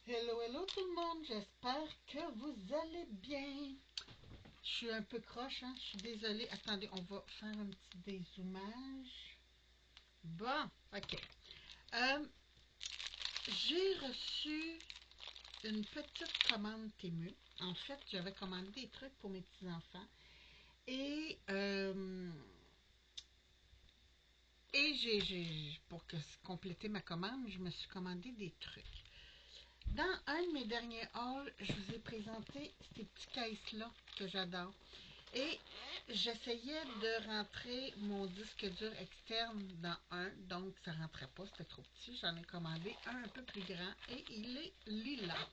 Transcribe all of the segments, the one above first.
Hello, hello tout le monde, j'espère que vous allez bien. Je suis un peu croche, hein? Je suis désolée. Attendez, on va faire un petit dézoomage. Bon, ok. Euh, j'ai reçu une petite commande Temu. En fait, j'avais commandé des trucs pour mes petits-enfants. Et, pour compléter ma commande, je me suis commandé des trucs. Dans un de mes derniers hauls, je vous ai présenté ces petits cases-là que j'adore. Et j'essayais de rentrer mon disque dur externe dans un, donc ça ne rentrait pas, c'était trop petit. J'en ai commandé un peu plus grand et il est lilas.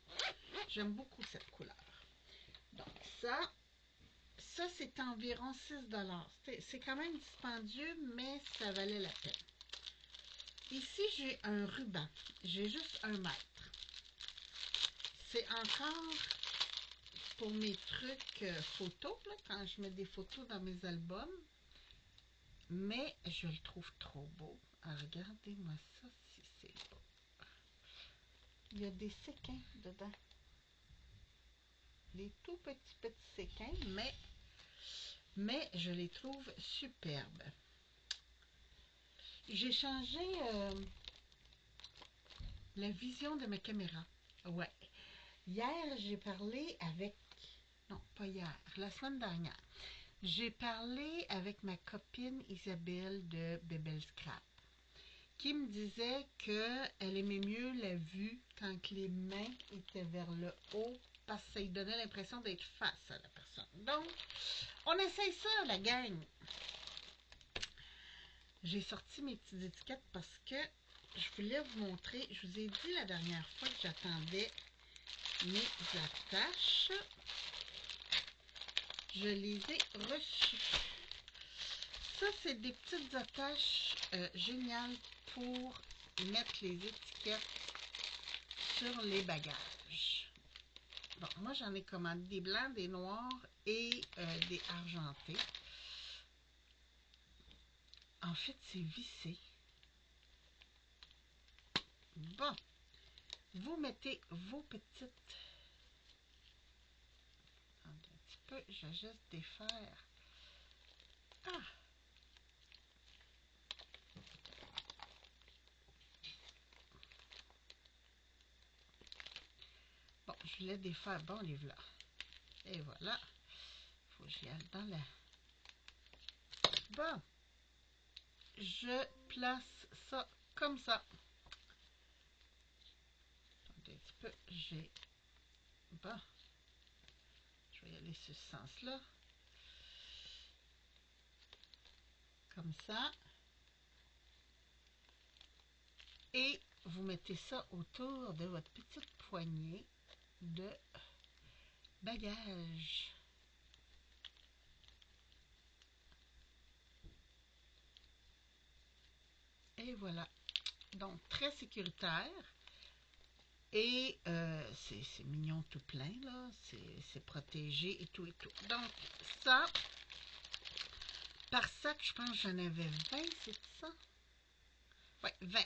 J'aime beaucoup cette couleur. Donc ça c'est environ 6 $. C'est quand même dispendieux, mais ça valait la peine. Ici, j'ai un ruban. J'ai juste 1 mètre. C'est encore pour mes trucs photos, là, quand je mets des photos dans mes albums. Mais je le trouve trop beau. Ah, regardez-moi ça, si c'est beau. Il y a des séquins dedans. Des tout petits séquins, mais je les trouve superbes. J'ai changé la vision de ma caméra. Ouais. Hier, j'ai parlé avec... Non, pas hier, la semaine dernière. J'ai parlé avec ma copine Isabelle de Bebel Scrap, qui me disait qu'elle aimait mieux la vue quand les mains étaient vers le haut parce que ça lui donnait l'impression d'être face à la personne. Donc, on essaye ça, la gang. J'ai sorti mes petites étiquettes parce que je voulais vous montrer, je vous ai dit la dernière fois que j'attendais mes attaches. Je les ai reçues. Ça, c'est des petites attaches géniales pour mettre les étiquettes sur les bagages. Bon, moi, j'en ai commandé des blancs, des noirs et des argentés. En fait, c'est vissé. Bon, vous mettez vos petites... Attendez un petit peu, je vais juste défaire. Ah! Bon, je voulais défaire. Bon, les voilà. Et voilà. Il faut que j'y aille dans la... Bon. Je place ça comme ça. Attendez un petit peu. J'ai... Bon. Je vais y aller sur ce sens-là. Comme ça. Et vous mettez ça autour de votre petite poignée de bagages. Et voilà. Donc, très sécuritaire. Et c'est mignon tout plein, là. C'est protégé et tout et tout. Donc, ça, par sac, je pense que j'en avais 20, c'est ça? Oui, 20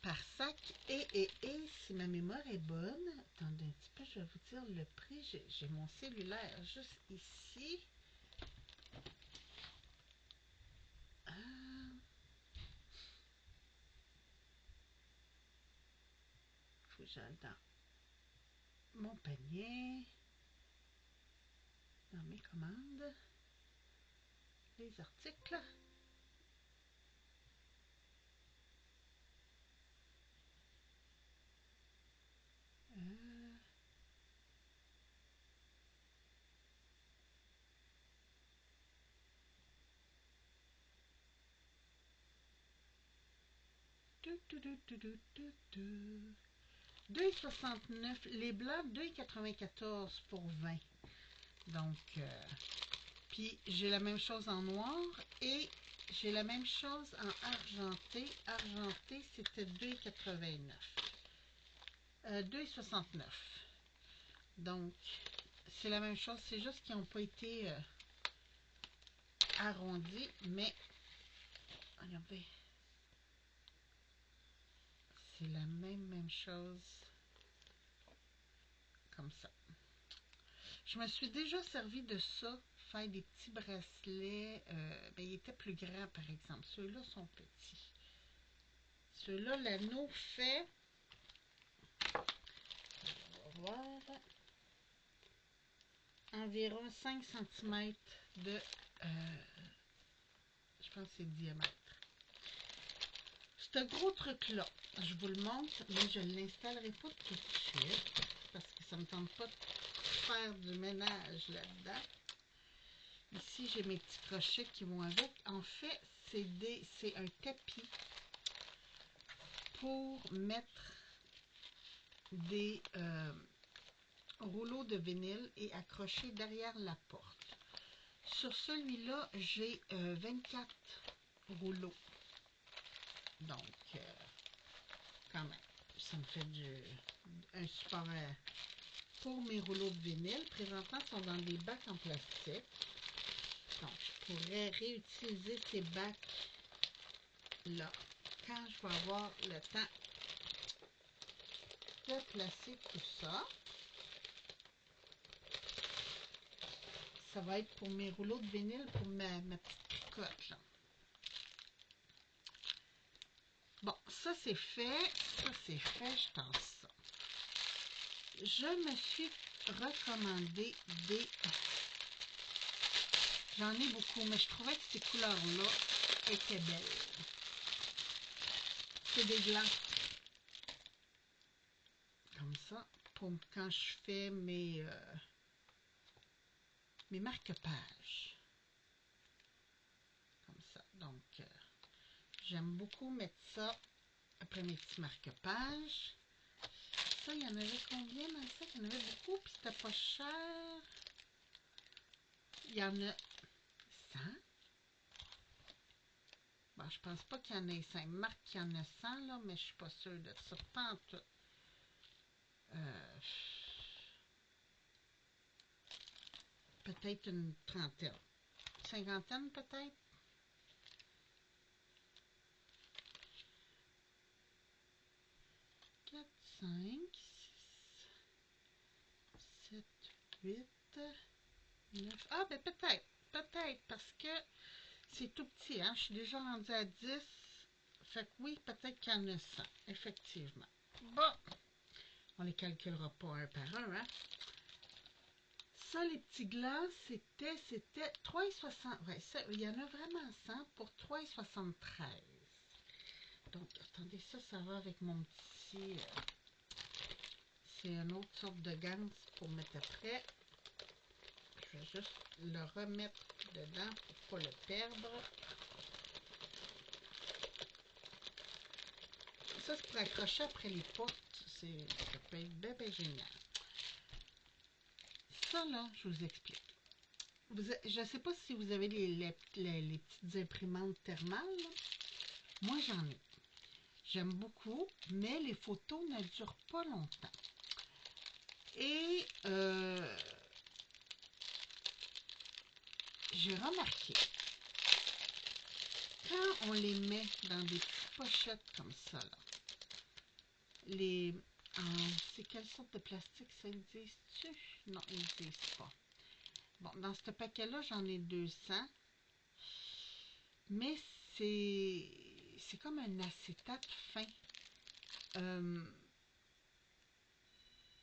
par sac. Et si ma mémoire est bonne, attendez un petit peu, je vais vous dire le prix. J'ai mon cellulaire juste ici. Faut que j'aille dans mon panier, dans mes commandes, les articles. Euh, tu, tu, tu, tu, tu, tu, tu. 2,69. Les blancs, 2,94 pour 20. Donc, puis j'ai la même chose en noir et j'ai la même chose en argenté. Argenté, c'était 2,89. 2,69. Donc, c'est la même chose. C'est juste qu'ils n'ont pas été arrondis, mais regardez. C'est la même chose. comme ça. Je me suis déjà servi de ça, faire des petits bracelets. Ben, ils étaient plus grands, par exemple. Ceux-là sont petits. Ceux-là, l'anneau fait, on va voir, environ 5 cm de, je pense que c'est diamètre. Ce gros truc-là, je vous le montre, mais je ne l'installerai pas tout de suite, parce que ça ne me tente pas de faire du ménage là-dedans. Ici, j'ai mes petits crochets qui vont avec. En fait, c'est un tapis pour mettre des rouleaux de vinyle et accrocher derrière la porte. Sur celui-là, j'ai 24 rouleaux. Donc, quand même, ça me fait un support pour mes rouleaux de vinyle. Présentement, ils sont dans des bacs en plastique. Donc, je pourrais réutiliser ces bacs-là quand je vais avoir le temps de placer tout ça. Ça va être pour mes rouleaux de vinyle, pour ma petite tricote, là. Bon, ça c'est fait. Ça c'est fait, je tasse ça. Je me suis recommandé des... J'en ai beaucoup, mais je trouvais que ces couleurs-là étaient belles. C'est des glands. Comme ça, pour quand je fais mes marque-pages. Comme ça. Donc, j'aime beaucoup mettre ça après mes petits marque-pages. Ça, il y en avait combien dans ça? Il y en avait beaucoup, puis c'était pas cher. Il y en a 100. Bon, je pense pas qu'il y en ait 5. Marque qu'il y en a 100, là, mais je suis pas sûre de ça. Pas en tout. Peut-être une trentaine. Cinquantaine, peut-être. Quatre, 5, 6, 7, 8, 9. Ah, ben peut-être. Peut-être, parce que c'est tout petit, hein. Je suis déjà rendue à 10. Fait que oui, peut-être qu'il y en a 100, effectivement. Bon, on les calculera pas un par un, hein. Ça, les petits glas, c'était 3,60. Ouais, ça, il y en a vraiment 100 pour 3,73. Donc, attendez, ça va avec mon petit... c'est une autre sorte de gants pour mettre après. Je vais juste le remettre dedans pour ne pas le perdre. Ça, c'est pour accrocher après les portes. Ça peut être bien, bien génial. Ça, là, je vous explique. Je ne sais pas si vous avez les petites imprimantes thermales. Là. Moi, j'en ai. J'aime beaucoup, mais les photos ne durent pas longtemps. Et j'ai remarqué, quand on les met dans des petites pochettes comme ça, là, c'est quelle sorte de plastique, ça, ils disent-tu? Non, ils ne disent pas. Bon, dans ce paquet-là, j'en ai 200. Mais c'est comme un acétate fin.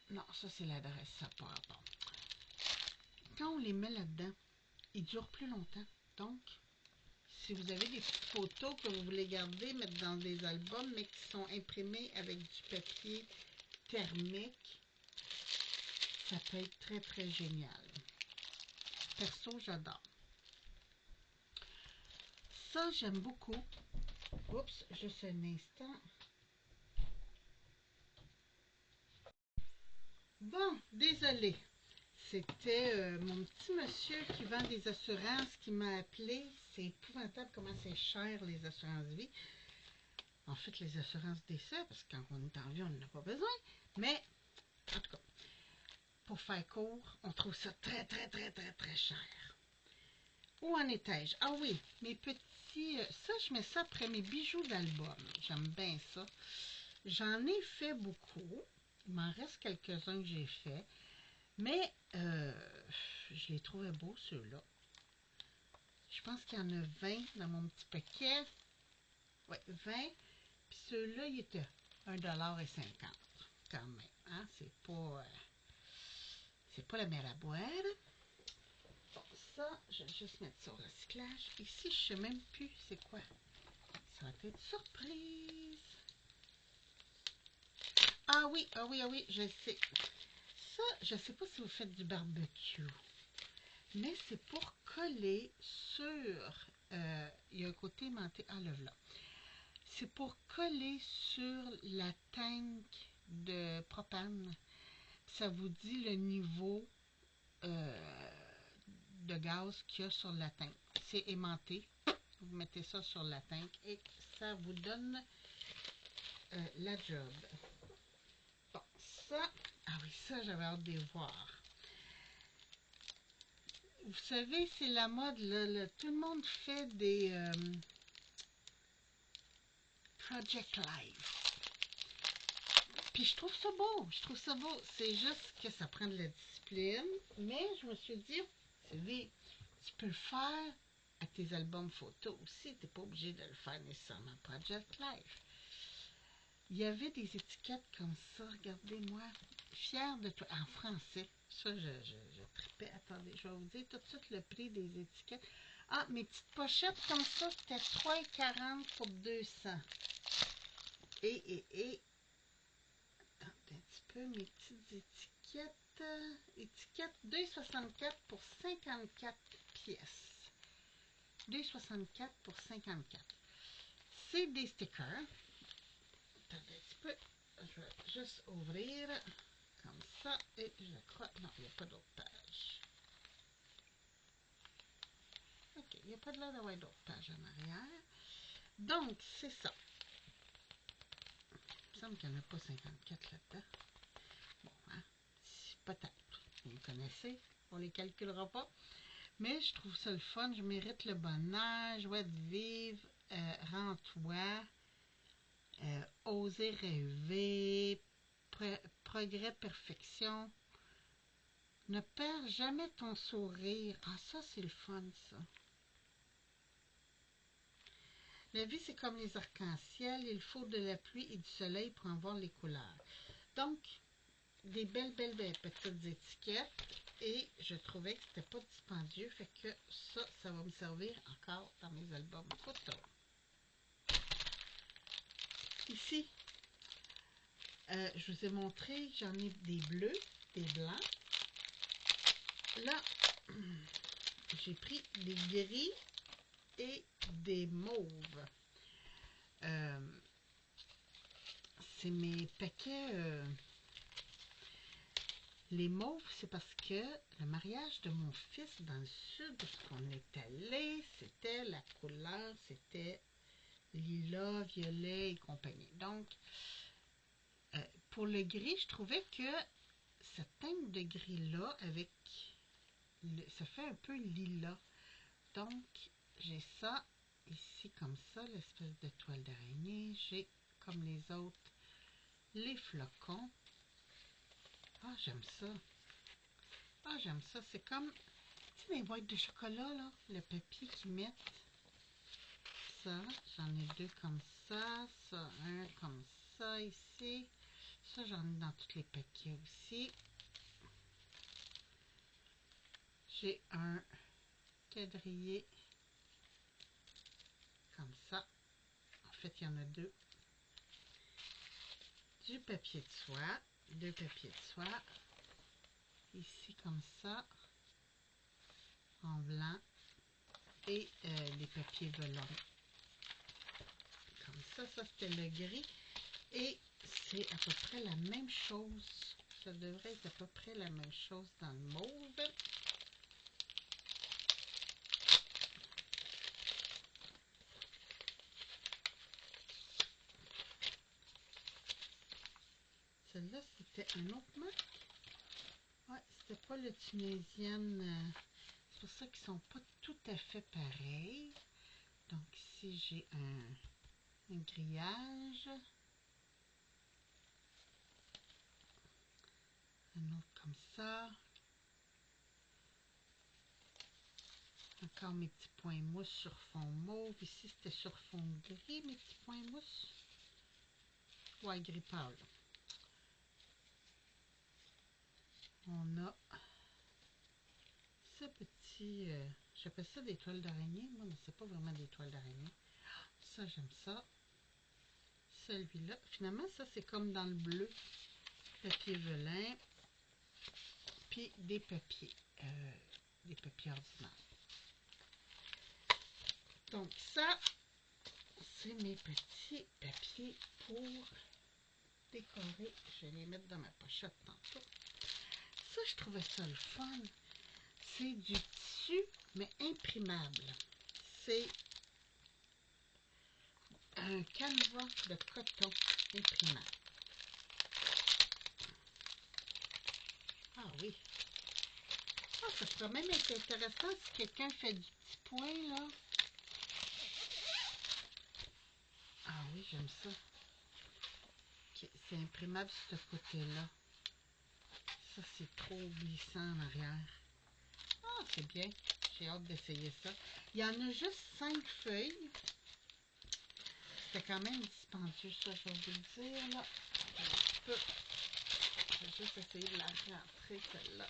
Non, ça c'est l'adresse, ça part. Bon. Quand on les met là-dedans, ils durent plus longtemps. Donc, si vous avez des petites photos que vous voulez garder, mettre dans des albums, mais qui sont imprimés avec du papier thermique, ça peut être très très génial. Perso, j'adore. Ça, j'aime beaucoup. Oups, juste un instant. Bon, désolé. C'était mon petit monsieur qui vend des assurances qui m'a appelé. C'est épouvantable comment c'est cher les assurances vie. En fait, les assurances décès, parce que quand on est en vie, on n'en a pas besoin. Mais, en tout cas, pour faire court, on trouve ça très, très, très, très, très cher. Où en étais-je? Ah oui, mes petits... ça, je mets ça après mes bijoux d'album. J'aime bien ça. J'en ai fait beaucoup. Il m'en reste quelques-uns que j'ai fait. Mais je les trouvais beaux, ceux-là. Je pense qu'il y en a 20 dans mon petit paquet. Oui, 20. Puis ceux-là, ils étaient 1,50 $ quand même. Hein? C'est pas la mer à boire. Bon, ça, je vais juste mettre ça au recyclage. Ici, je sais même plus c'est quoi. Ça va être surprise. Ah oui, ah oui, ah oui, je sais. Ça, je sais pas si vous faites du barbecue. Mais c'est pour coller sur... il y a un côté aimanté. Ah, le voilà. C'est pour coller sur la tank de propane. Ça vous dit le niveau de gaz qu'il y a sur la tank. C'est aimanté. Vous mettez ça sur la tank et ça vous donne la job. Bon, ça... Ah oui, ça, j'avais hâte de les voir. Vous savez, c'est la mode, là, tout le monde fait des Project Life. Puis je trouve ça beau, je trouve ça beau. C'est juste que ça prend de la discipline. Mais je me suis dit, vous savez, tu peux le faire à tes albums photos aussi. Tu n'es pas obligé de le faire nécessairement Project Life. Il y avait des étiquettes comme ça, regardez-moi. Fière de toi, en français. Ça, je tripais. Attendez, je vais vous dire tout de suite le prix des étiquettes. Ah, mes petites pochettes comme ça, c'était 3,40 $ pour 200. Et attendez un petit peu, mes petites étiquettes. Étiquette 2,64 $ pour 54 pièces. 2,64 $ pour 54. C'est des stickers. Attendez un petit peu. Je vais juste ouvrir comme ça et je crois... Non, il n'y a pas d'autre page. Ok, il n'y a pas de l'air d'avoir d'autres pages en arrière. Donc, c'est ça. Il me semble qu'il n'y en a pas 54 là-dedans. Bon, hein, peut-être. Vous me connaissez, on ne les calculera pas. Mais je trouve ça le fun. Je mérite le bonheur, joie de vivre, rends-toi, oser rêver, progrès, perfection. Ne perds jamais ton sourire. Ah, ça, c'est le fun, ça. La vie, c'est comme les arcs-en-ciel. Il faut de la pluie et du soleil pour en voir les couleurs. Donc, des belles, belles, belles petites étiquettes. Et je trouvais que c'était pas dispendieux. Fait que ça va me servir encore dans mes albums photos. Ici, je vous ai montré, j'en ai des bleus, des blancs. Là, j'ai pris des gris et des mauves. C'est mes paquets. Les mauves, c'est parce que le mariage de mon fils dans le sud, où on est allé, c'était la couleur, c'était lilas, violet et compagnie. Donc, pour le gris, je trouvais que cette teinte de gris-là, avec ça fait un peu lilas. Donc, j'ai ça ici comme ça, l'espèce de toile d'araignée. J'ai, comme les autres, les flocons. Ah, j'aime ça. Ah, j'aime ça. C'est comme, tu sais, les boîtes de chocolat, là, le papier qu'ils mettent. Ça, j'en ai deux comme ça. Ça, un comme ça ici. Ça, j'en ai dans tous les paquets aussi. J'ai un quadrillé comme ça. En fait, il y en a deux. Du papier de soie. Deux papiers de soie. Ici, comme ça. En blanc. Et les papiers velons. Comme ça, c'était le gris. Et c'est à peu près la même chose. Ça devrait être à peu près la même chose dans le mauve. Celle-là, c'était un autre marque. Ouais, c'était pas le Tunisienne. C'est pour ça qu'ils sont pas tout à fait pareils. Donc ici, j'ai un grillage. Un autre comme ça. Encore mes petits points mousse sur fond mauve. Ici, c'était sur fond gris, mes petits points mousse. Ouais, gris pâle. On a ce petit... j'appelle ça des toiles d'araignée, moi, mais c'est pas vraiment des toiles d'araignée. Ça, j'aime ça. Celui-là, finalement, ça, c'est comme dans le bleu. Papier velin. Puis des papiers ordinaires. Donc ça, c'est mes petits papiers pour décorer. Je vais les mettre dans ma pochette tantôt. Ça, je trouvais ça le fun. C'est du tissu, mais imprimable. C'est un canevas de coton imprimable. Ah oui. Ah, ça serait même intéressant si quelqu'un fait du petit point, là. Ah oui, j'aime ça. Okay, c'est imprimable ce côté-là. Ça, c'est trop glissant en arrière. Ah, c'est bien. J'ai hâte d'essayer ça. Il y en a juste 5 feuilles. C'est quand même dispendieux, ça, je vais vous le dire, là. Je vais juste essayer de la rentrer, celle-là.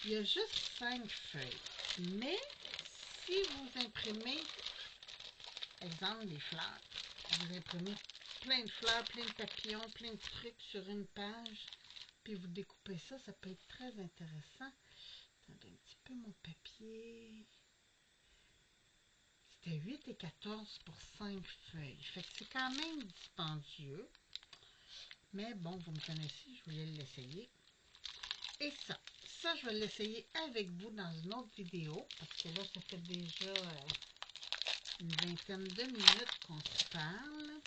Il y a juste 5 feuilles. Mais, si vous imprimez, exemple, des fleurs, vous imprimez plein de fleurs, plein de papillons, plein de trucs sur une page, puis vous découpez ça, ça peut être très intéressant. Attendez un petit peu mon papier. C'était 8 et 14 pour 5 feuilles. Fait que c'est quand même dispendieux. Mais bon, vous me connaissez, je voulais l'essayer. Et ça, je vais l'essayer avec vous dans une autre vidéo. Parce que là, ça fait déjà une vingtaine de minutes qu'on se parle.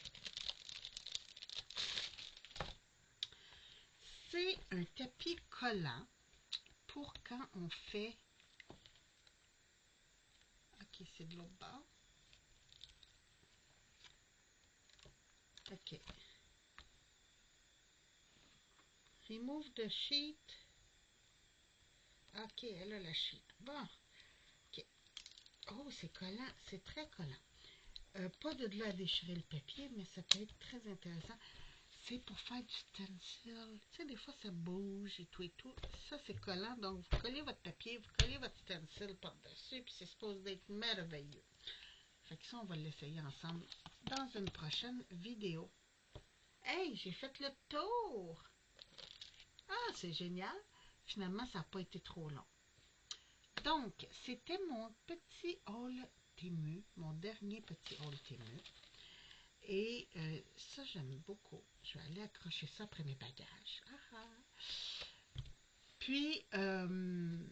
C'est un tapis collant pour quand on fait... Ok, c'est de l'autre bord. Ok. Remove the sheet. Ok, elle a la sheet. Bon. Ok. Oh, c'est collant. C'est très collant. Pas de là à déchirer le papier, mais ça peut être très intéressant. C'est pour faire du stencil. Tu sais, des fois, ça bouge et tout et tout. Ça, c'est collant. Donc, vous collez votre papier, vous collez votre stencil par-dessus, puis c'est supposé d'être merveilleux. Fait que ça, on va l'essayer ensemble dans une prochaine vidéo. Hey, j'ai fait le tour! Ah, c'est génial! Finalement, ça n'a pas été trop long. Donc, c'était mon petit haul Temu, mon dernier petit haul Temu. Et ça, j'aime beaucoup. Je vais aller accrocher ça après mes bagages. Ah, ah. Puis, ben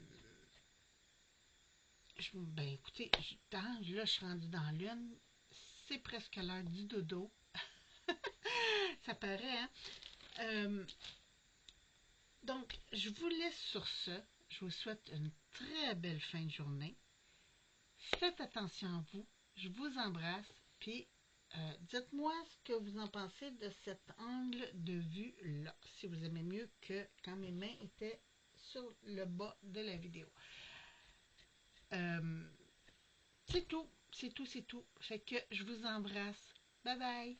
écoutez, là, je suis rendue dans l'une. C'est presque l'heure du dodo. Ça paraît, hein? Donc, je vous laisse sur ce. Je vous souhaite une très belle fin de journée. Faites attention à vous. Je vous embrasse. Puis, dites-moi ce que vous en pensez de cet angle de vue-là. Si vous aimez mieux que quand mes mains étaient sur le bas de la vidéo. C'est tout. C'est tout. Fait que je vous embrasse. Bye bye.